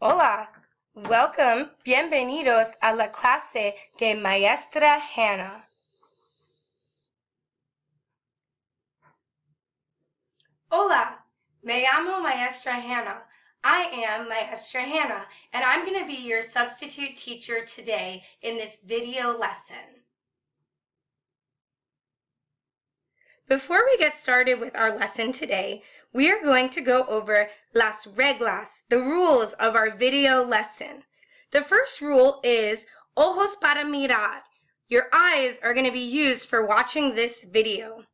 Hola, welcome, bienvenidos a la clase de Maestra Hannah. Hola, me llamo Maestra Hannah. I am Maestra Hannah, and I'm going to be your substitute teacher today in this video lesson. Before we get started with our lesson today, we are going to go over las reglas, the rules of our video lesson. The first rule is ojos para mirar. Your eyes are going to be used for watching this video.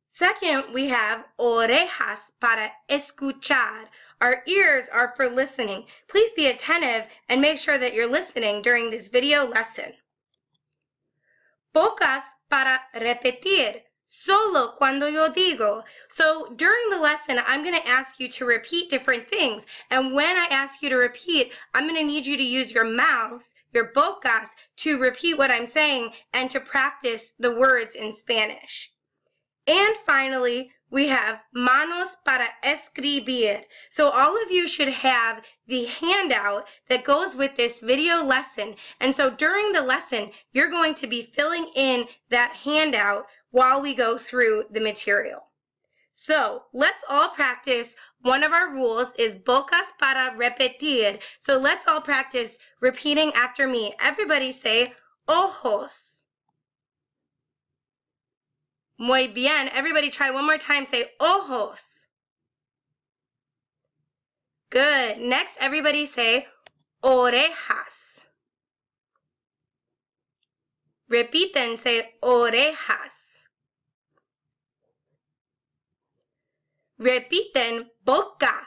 Second, we have orejas para escuchar. Our ears are for listening. Please be attentive and make sure that you're listening during this video lesson. Bocas para repetir. Solo cuando yo digo. So during the lesson, I'm going to ask you to repeat different things. And when I ask you to repeat, I'm going to need you to use your mouths, your bocas, to repeat what I'm saying and to practice the words in Spanish. And finally, we have manos para escribir. So all of you should have the handout that goes with this video lesson. And so during the lesson, you're going to be filling in that handout while we go through the material. So let's all practice. One of our rules is bocas para repetir. So let's all practice repeating after me. Everybody say ojos. Muy bien. Everybody try one more time. Say ojos. Good. Next, everybody say orejas. Repiten, say orejas. Repiten boca.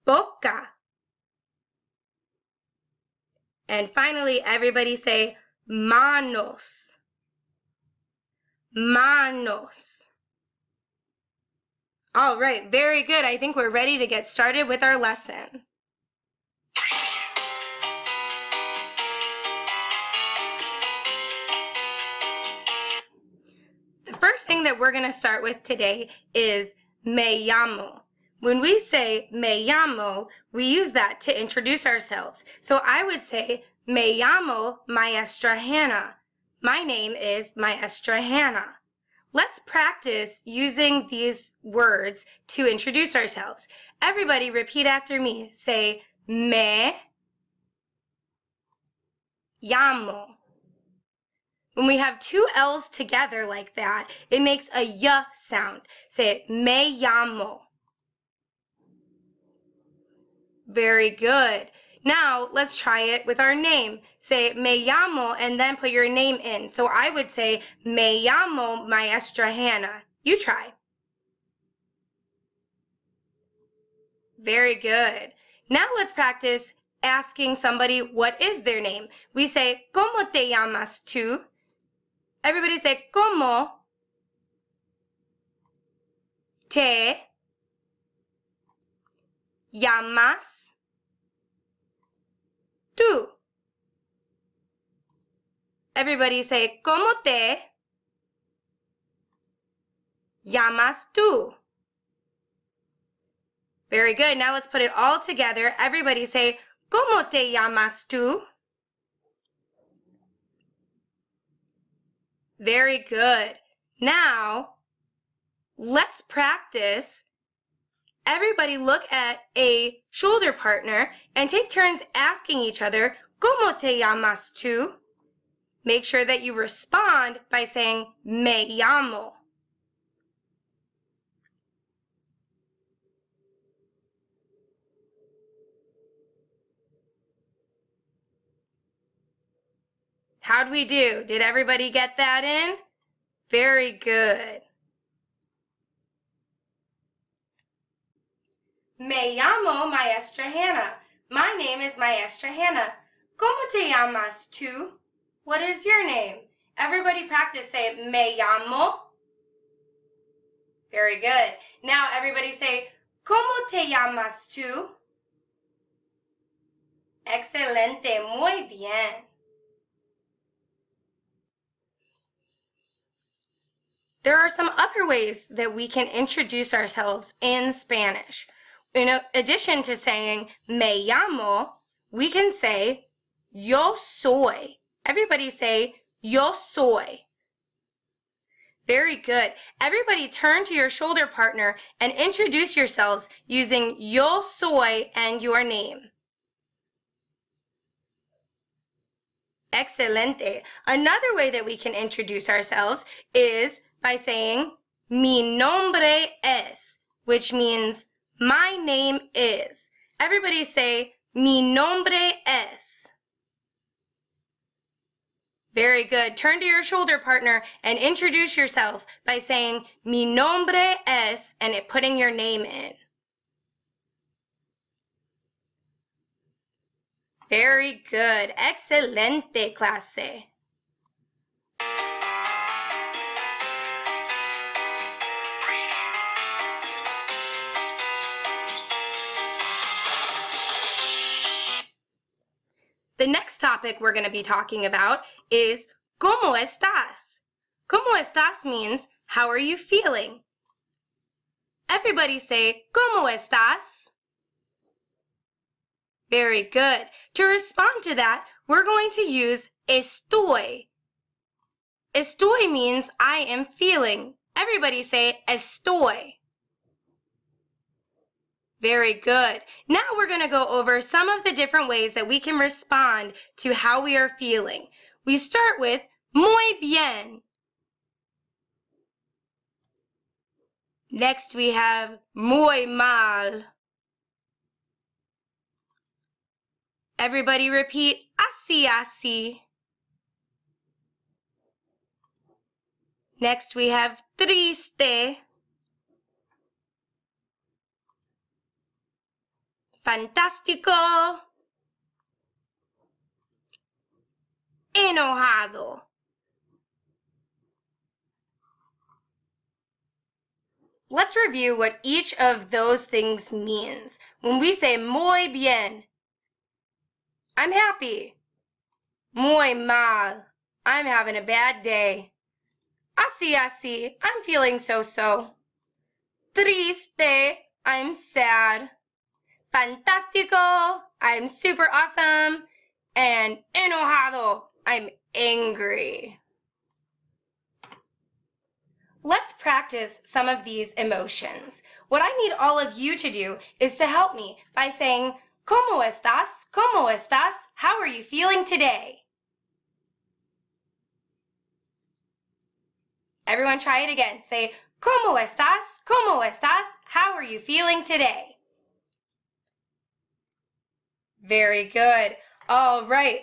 Boca. And finally, everybody say manos. Manos. All right, very good. I think we're ready to get started with our lesson. The first thing that we're going to start with today is me llamo. When we say me llamo, we use that to introduce ourselves. So I would say me llamo Maestra Hannah. My name is Maestra Hannah. Let's practice using these words to introduce ourselves. Everybody repeat after me. Say me llamo. When we have two L's together like that, it makes a y sound. Say me llamo. Very good. Now, let's try it with our name. Say me llamo and then put your name in. So I would say me llamo Maestra Hannah. You try. Very good. Now let's practice asking somebody what is their name. We say, ¿Cómo te llamas tú? Everybody say, ¿Cómo te llamas tú? Everybody say, ¿Cómo te llamas tú? Very good. Now let's put it all together. Everybody say, ¿Cómo te llamas tú? Very good. Now, let's practice. Everybody look at a shoulder partner and take turns asking each other, ¿Cómo te llamas tú? Make sure that you respond by saying, me llamo. How'd we do? Did everybody get that in? Very good. Me llamo Maestra Hannah. My name is Maestra Hannah. ¿Cómo te llamas tú? What is your name? Everybody practice. Say, me llamo. Very good. Now everybody say, ¿Cómo te llamas tú? Excelente. Muy bien. There are some other ways that we can introduce ourselves in Spanish. in addition to saying me llamo, we can say yo soy. Everybody say yo soy. Very good. Everybody turn to your shoulder partner and introduce yourselves using yo soy and your name. Excelente. Another way that we can introduce ourselves is by saying mi nombre es, which means my name is. Everybody say mi nombre es. Very good. Turn to your shoulder partner and introduce yourself by saying mi nombre es and putting your name in. Very good. Excelente, clase. The next topic we're going to be talking about is ¿Cómo estás? ¿Cómo estás means how are you feeling? Everybody say ¿Cómo estás? Very good. To respond to that, we're going to use estoy. Estoy means I am feeling. Everybody say estoy. Very good. Now we're going to go over some of the different ways that we can respond to how we are feeling. We start with muy bien. Next we have muy mal. Everybody repeat así, así. Next we have triste. Fantástico. Enojado. Let's review what each of those things means. When we say muy bien, I'm happy. Muy mal, I'm having a bad day. Así, así, I'm feeling so-so. Triste, I'm sad. Fantástico, I'm super awesome. And enojado, I'm angry. Let's practice some of these emotions. What I need all of you to do is to help me by saying, ¿Cómo estás? ¿Cómo estás? How are you feeling today? Everyone try it again. Say, ¿Cómo estás? ¿Cómo estás? How are you feeling today? Very good. All right.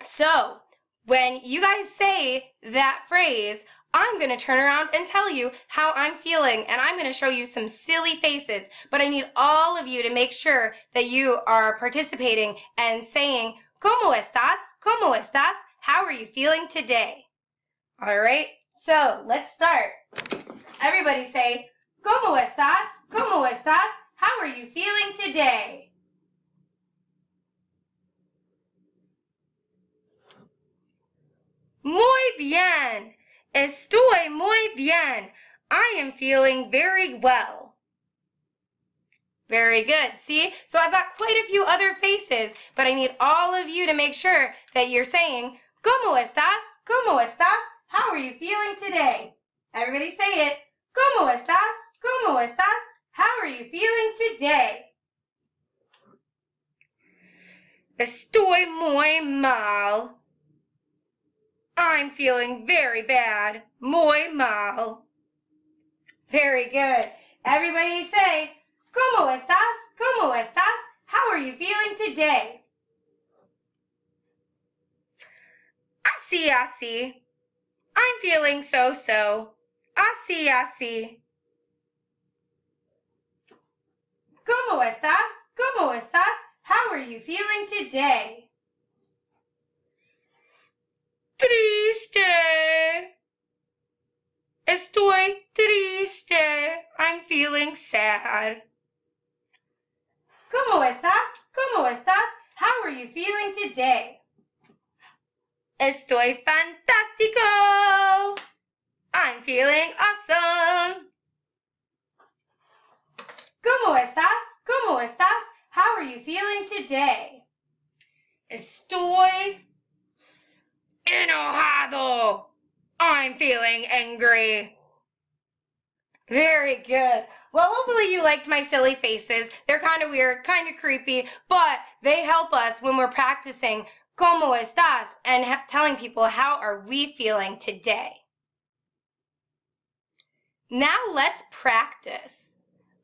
So, when you guys say that phrase, I'm going to turn around and tell you how I'm feeling, and I'm going to show you some silly faces, but I need all of you to make sure that you are participating and saying, ¿Cómo estás? ¿Cómo estás? How are you feeling today? All right, so let's start. Everybody say, ¿Cómo estás? ¿Cómo estás? How are you feeling today? Muy bien. Estoy muy bien. I am feeling very well. Very good. See? So I've got quite a few other faces, but I need all of you to make sure that you're saying, ¿Cómo estás? ¿Cómo estás? How are you feeling today? Everybody say it. ¿Cómo estás? ¿Cómo estás? How are you feeling today? Estoy muy mal. I'm feeling very bad. Muy mal. Very good. Everybody say, ¿Cómo estás? ¿Cómo estás? How are you feeling today? Así, así. I'm feeling so-so. Así, así. ¿Cómo estás? ¿Cómo estás? How are you feeling today? Triste. Estoy triste. I'm feeling sad. ¿Cómo estás? ¿Cómo estás? How are you feeling today? Estoy fantástico. I'm feeling awesome. ¿Cómo estás? ¿Cómo estás? How are you feeling today? Estoy enojado. I'm feeling angry. Very good. Well, hopefully you liked my silly faces. They're kind of weird, kind of creepy, but they help us when we're practicing ¿Cómo estás? And telling people how are we feeling today. Now let's practice.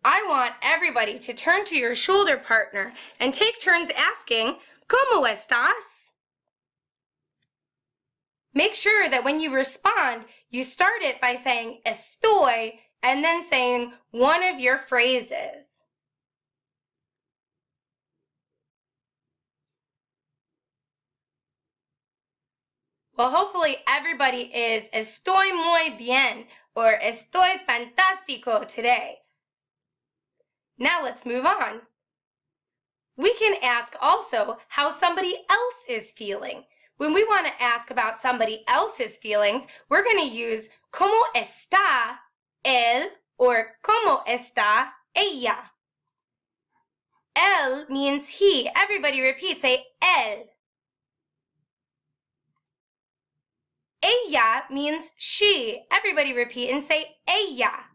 I want everybody to turn to your shoulder partner and take turns asking ¿Cómo estás? Make sure that when you respond, you start it by saying estoy and then saying one of your phrases. Well, hopefully everybody is estoy muy bien or estoy fantástico today. Now let's move on. We can ask also how somebody else is feeling. When we want to ask about somebody else's feelings, we're going to use ¿Cómo está él? Or ¿Cómo está ella? Él means he. Everybody repeat, say él. Ella means she. Everybody repeat and say ella.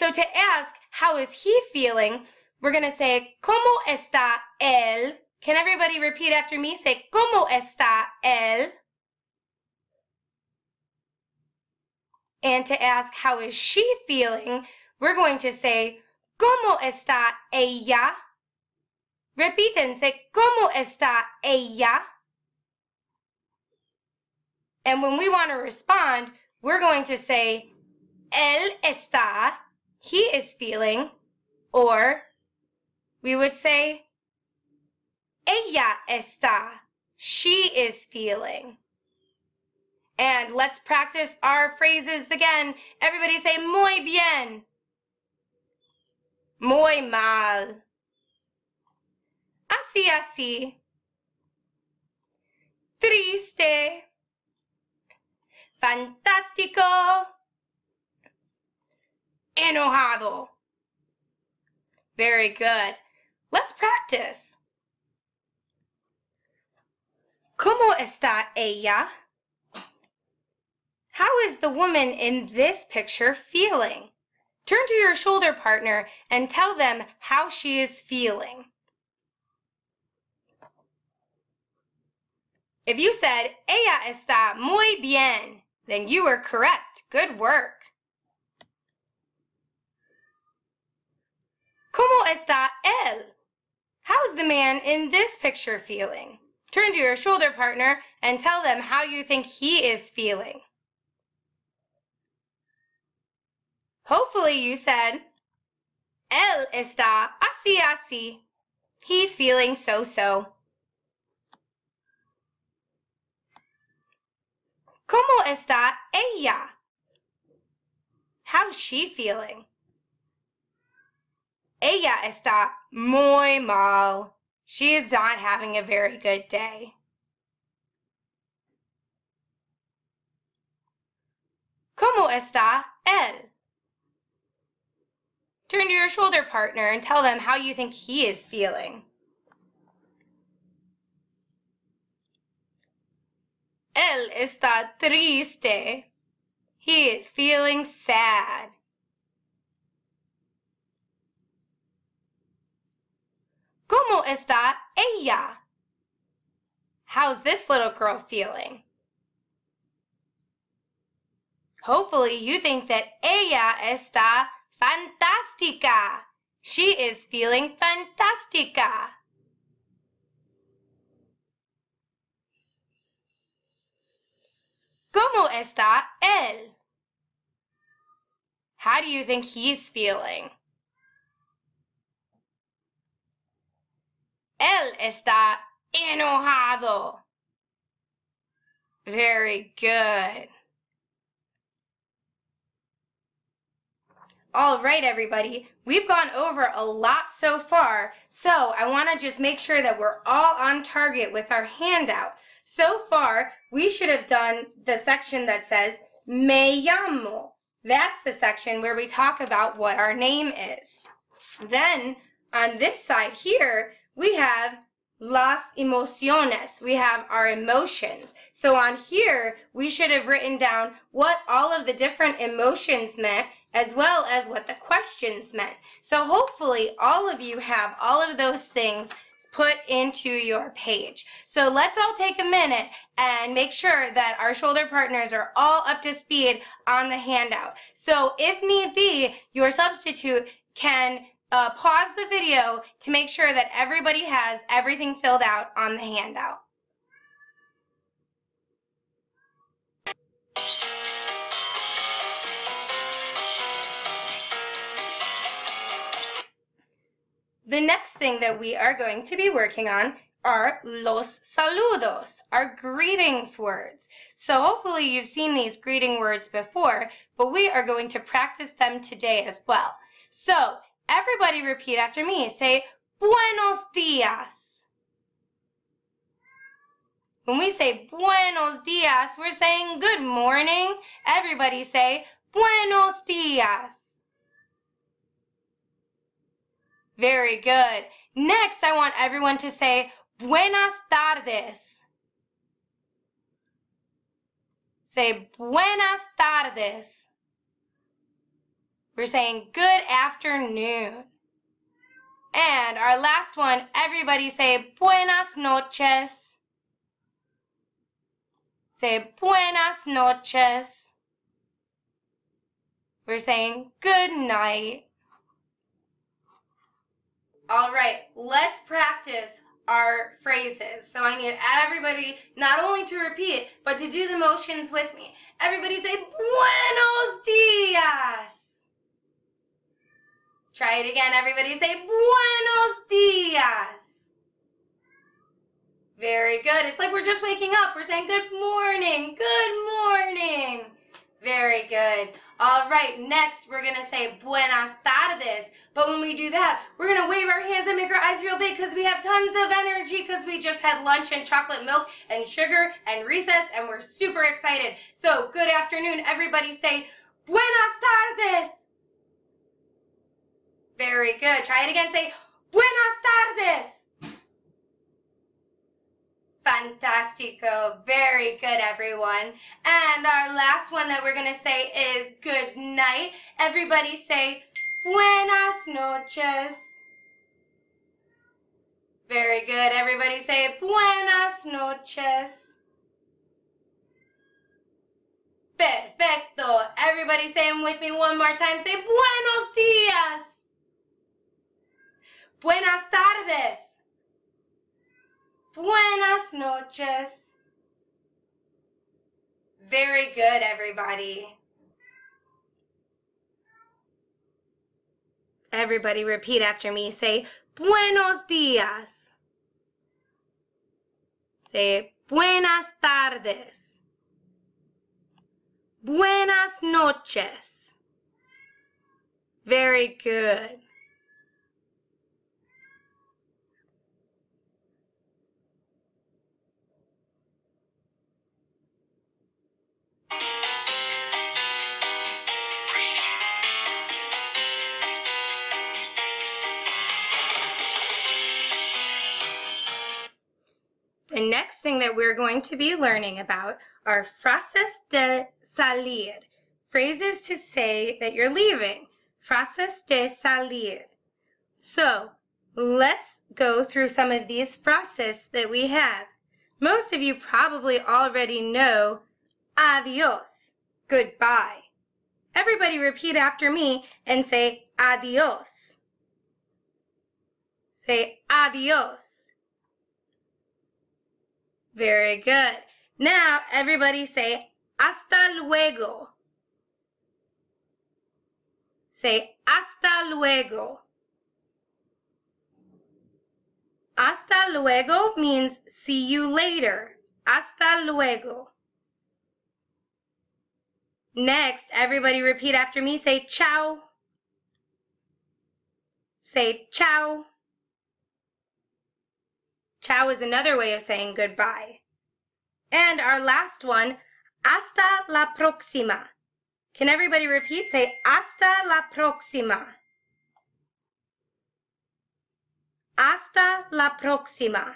So to ask how is he feeling, we're going to say ¿Cómo está él? Can everybody repeat after me? Say ¿Cómo está él? And to ask how is she feeling, we're going to say ¿Cómo está ella? Repiten, say ¿Cómo está ella? And when we want to respond, we're going to say él está, he is feeling, or we would say ella está, she is feeling. And let's practice our phrases again. Everybody say muy bien, muy mal, así así, triste, fantástico, enojado. Very good. Let's practice. ¿Cómo está ella? How is the woman in this picture feeling? Turn to your shoulder partner and tell them how she is feeling. If you said, ella está muy bien, then you were correct. Good work. ¿Cómo está él? How's the man in this picture feeling? Turn to your shoulder partner and tell them how you think he is feeling. Hopefully you said, él está así así. He's feeling so-so. ¿Cómo está ella? How's she feeling? Ella está muy mal. She is not having a very good day. ¿Cómo está él? Turn to your shoulder partner and tell them how you think he is feeling. Él está triste. He is feeling sad. ¿Cómo está ella? How's this little girl feeling? Hopefully you think that ella está fantástica. She is feeling fantástica. ¿Cómo está él? How do you think he's feeling? Él está enojado. Very good. All right, everybody. We've gone over a lot so far, so I want to just make sure that we're all on target with our handout. So far, we should have done the section that says, me llamo. That's the section where we talk about what our name is. Then on this side here, we have las emociones. We have our emotions. So on here, we should have written down what all of the different emotions meant, as well as what the questions meant. So hopefully all of you have all of those things put into your page. So let's all take a minute and make sure that our shoulder partners are all up to speed on the handout. So if need be, your substitute can pause the video to make sure that everybody has everything filled out on the handout. The next thing that we are going to be working on are los saludos, our greetings words. So hopefully you've seen these greeting words before, but we are going to practice them today as well. So everybody repeat after me. Say, buenos dias. When we say buenos dias, we're saying good morning. Everybody say, buenos dias. Very good. Next, I want everyone to say, buenas tardes. Say, buenas tardes. We're saying good afternoon. And our last one, everybody say, buenas noches. Say, buenas noches. We're saying good night. All right, let's practice our phrases. So I need everybody not only to repeat, but to do the motions with me. Everybody say, buenos dias. Try it again. Everybody say, buenos dias. Very good. It's like we're just waking up. We're saying, good morning, good morning. Very good. All right, next we're going to say buenas tardes. But when we do that, we're going to wave our hands and make our eyes real big because we have tons of energy because we just had lunch and chocolate milk and sugar and recess and we're super excited. So good afternoon, everybody say buenas tardes. Very good. Try it again. Say buenas tardes. Fantastico. Very good, everyone. And our last one that we're going to say is good night. Everybody say buenas noches. Very good. Everybody say buenas noches. Perfecto. Everybody say them with me one more time. Say buenos dias. Buenas tardes. Buenas noches. Very good, everybody. Everybody repeat after me. Say, buenos dias. Say, buenas tardes. Buenas noches. Very good. The next thing that we're going to be learning about are frases de salir, phrases to say that you're leaving, frases de salir. So let's go through some of these frases that we have. Most of you probably already know adios, goodbye. Everybody repeat after me and say adios. Say adios. Very good. Now everybody say hasta luego. Say hasta luego. Hasta luego means see you later. Hasta luego. Next, everybody repeat after me. Say ciao. Say ciao. Ciao is another way of saying goodbye. And our last one, hasta la próxima. Can everybody repeat? Say, hasta la próxima. Hasta la próxima.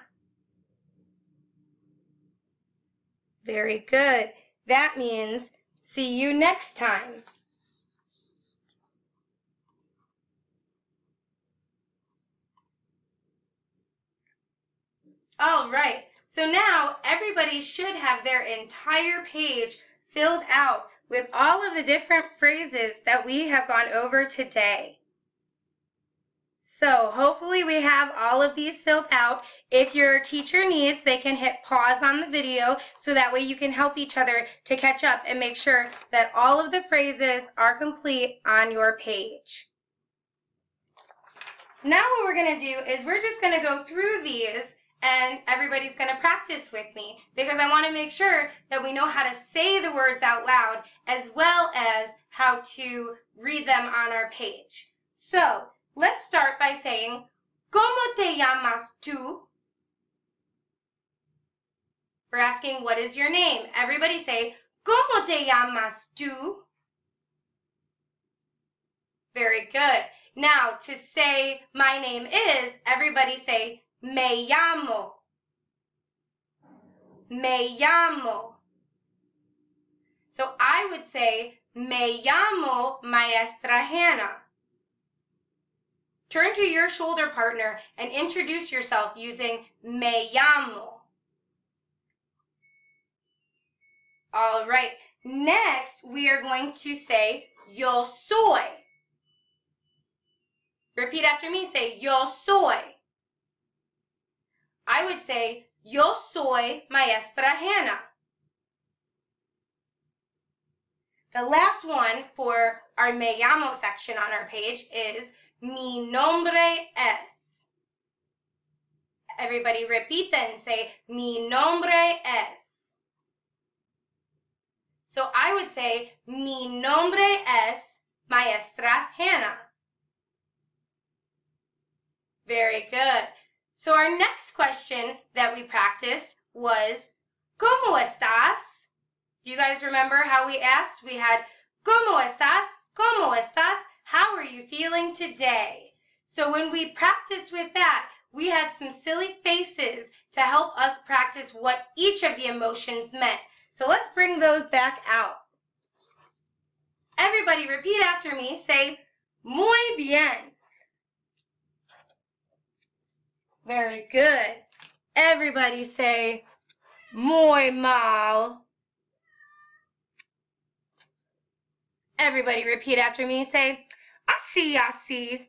Very good. That means see you next time. All right. So now everybody should have their entire page filled out with all of the different phrases that we have gone over today. So hopefully we have all of these filled out. If your teacher needs, they can hit pause on the video so that way you can help each other to catch up and make sure that all of the phrases are complete on your page. Now what we're going to do is we're just going to go through these and everybody's going to practice with me because I want to make sure that we know how to say the words out loud as well as how to read them on our page. So let's start by saying, ¿Cómo te llamas tú? We're asking, what is your name? Everybody say, ¿Cómo te llamas tú? Very good. Now, to say my name is, everybody say, me llamo. Me llamo. So I would say, me llamo Maestra Hannah. Turn to your shoulder partner and introduce yourself using me llamo. All right. Next, we are going to say, yo soy. Repeat after me. Say, yo soy. I would say, yo soy Maestra Hannah. The last one for our me llamo section on our page is, mi nombre es. Everybody repeat and say, mi nombre es. So I would say, mi nombre es Maestra Hannah. Very good. So our next question that we practiced was, ¿Cómo estás? Do you guys remember how we asked? We had, ¿Cómo estás? ¿Cómo estás? How are you feeling today? So when we practiced with that, we had some silly faces to help us practice what each of the emotions meant. So let's bring those back out. Everybody repeat after me. Say, muy bien. Very good. Everybody say, muy mal. Everybody repeat after me. Say, así, así.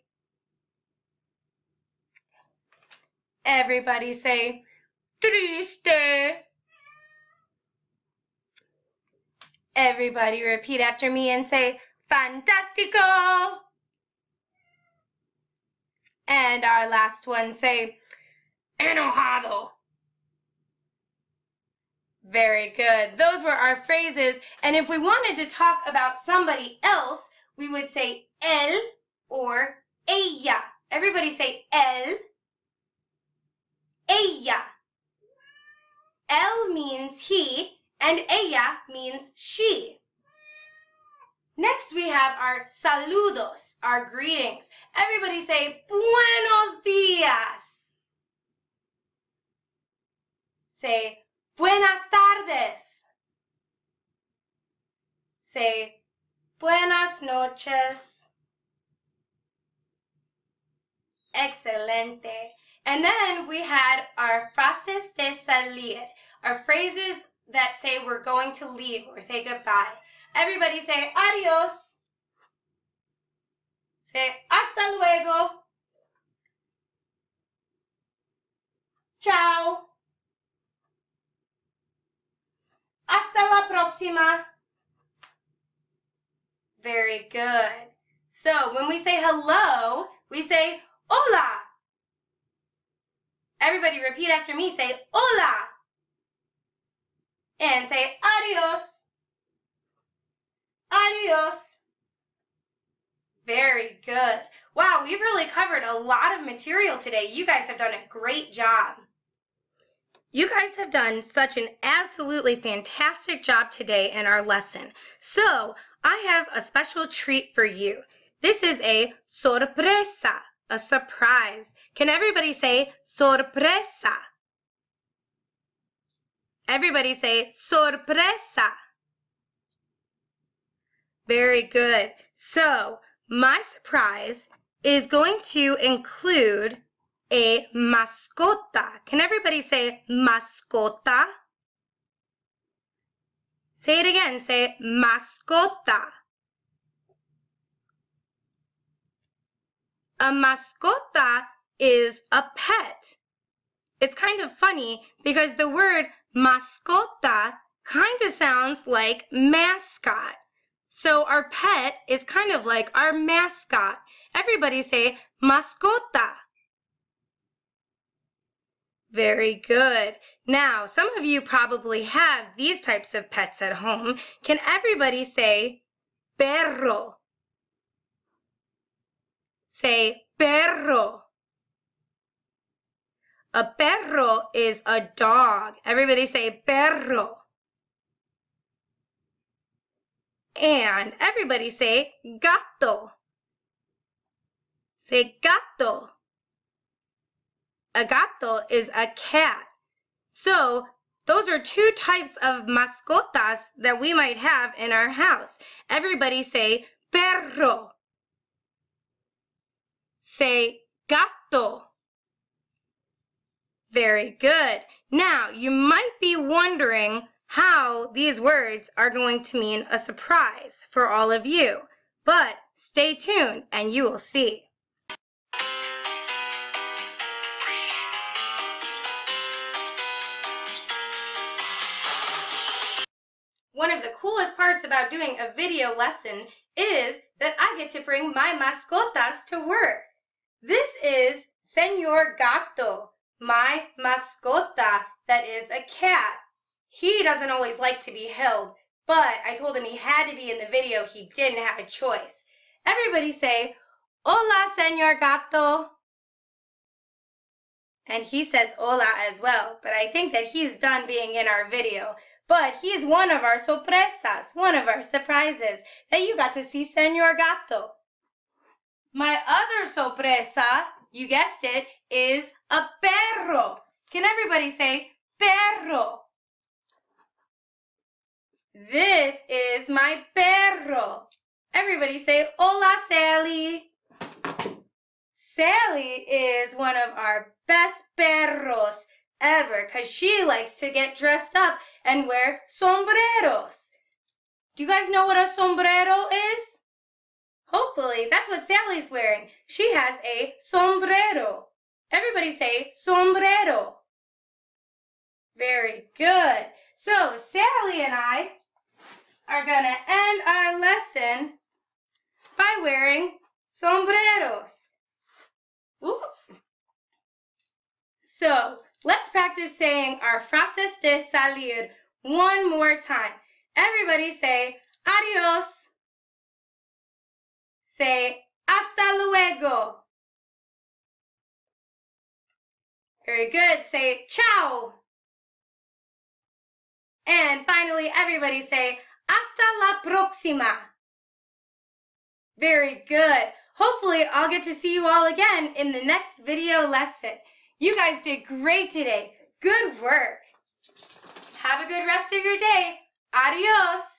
Everybody say, triste. Everybody repeat after me and say, fantástico. And our last one, say, enojado. Very good. Those were our phrases. And if we wanted to talk about somebody else, we would say él or ella. Everybody say él, ella. Él means he, and ella means she. Next, we have our saludos, our greetings. Everybody say, buenos días. Say, buenas tardes. Say, buenas noches. Excelente. And then we had our frases de salir, our phrases that say we're going to leave or say goodbye. Everybody say adios. Say hasta luego. Ciao. Hasta la próxima. Very good. So when we say hello, we say hola. Everybody repeat after me. Say hola. And say adios. Adios. Very good. Wow, we've really covered a lot of material today. You guys have done a great job. You guys have done such an absolutely fantastic job today in our lesson. So I have a special treat for you. This is a sorpresa, a surprise. Can everybody say sorpresa? Everybody say sorpresa. Very good. So my surprise is going to include a mascota. Can everybody say mascota? Say it again. Say mascota. A mascota is a pet. It's kind of funny because the word mascota kind of sounds like mascot. So our pet is kind of like our mascot. Everybody say mascota. Very good. Now, some of you probably have these types of pets at home. Can everybody say perro? Say perro. A perro is a dog. Everybody say perro. And everybody say gato. Say gato. A gato is a cat. So those are two types of mascotas that we might have in our house. Everybody say perro. Say gato. Very good. Now, you might be wondering how these words are going to mean a surprise for all of you. But stay tuned and you will see. One of the coolest parts about doing a video lesson is that I get to bring my mascotas to work. This is Señor Gato, my mascota that is a cat. He doesn't always like to be held, but I told him he had to be in the video. He didn't have a choice. Everybody say, hola, Señor Gato. And he says hola as well, but I think that he's done being in our video. But he's one of our sorpresas, one of our surprises that you got to see Señor Gato. My other sorpresa, you guessed it, is a perro. Can everybody say perro? This is my perro. Everybody say hola, Sally. Sally is one of our best perros ever because she likes to get dressed up and wear sombreros. Do you guys know what a sombrero is? Hopefully, that's what Sally's wearing. She has a sombrero. Everybody say sombrero. Very good. So, Sally and I are going to end our lesson by wearing sombreros. Ooh. So, let's practice saying our frases de salir one more time. Everybody say adios. Say hasta luego. Very good. Say ciao. And finally, everybody say hasta la próxima. Very good. Hopefully, I'll get to see you all again in the next video lesson. You guys did great today. Good work. Have a good rest of your day. Adios.